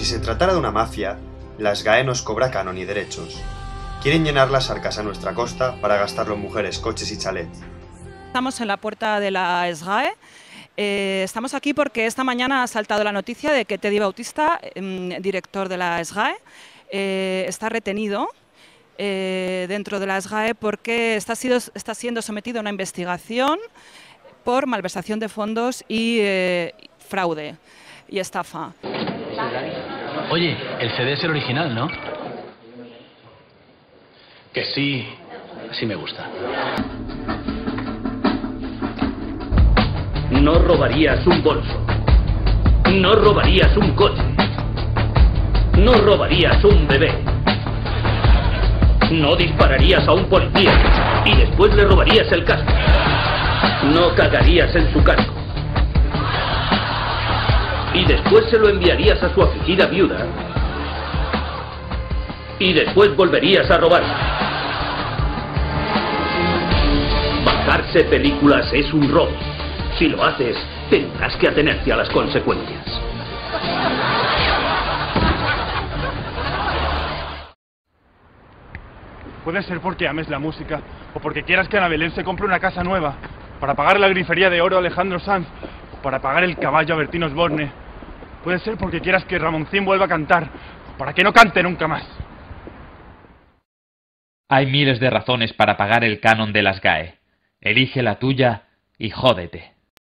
se tratara de una mafia, la SGAE nos cobra canon y derechos. Quieren llenar las arcas a nuestra costa para gastarlo en mujeres, coches y chalet. Estamos en la puerta de la SGAE. Estamos aquí porque esta mañana ha saltado la noticia de que Teddy Bautista, director de la SGAE, está retenido dentro de la SGAE porque está siendo sometido a una investigación por malversación de fondos y fraude y estafa. Oye, el CD es el original, ¿no? Que sí, así me gusta. No robarías un bolso. No robarías un coche. No robarías un bebé. No dispararías a un policía y después le robarías el casco. No cagarías en su casco. Y después se lo enviarías a su afligida viuda. Y después volverías a robar. Bajarse películas es un robo. Si lo haces, tendrás que atenerte a las consecuencias. Puede ser porque ames la música, o porque quieras que Ana Belén se compre una casa nueva, para pagar la grifería de oro a Alejandro Sanz, o para pagar el caballo a Bertín Osborne. Puede ser porque quieras que Ramoncín vuelva a cantar, o para que no cante nunca más. Hay miles de razones para pagar el canon de la SGAE. Elige la tuya y jódete.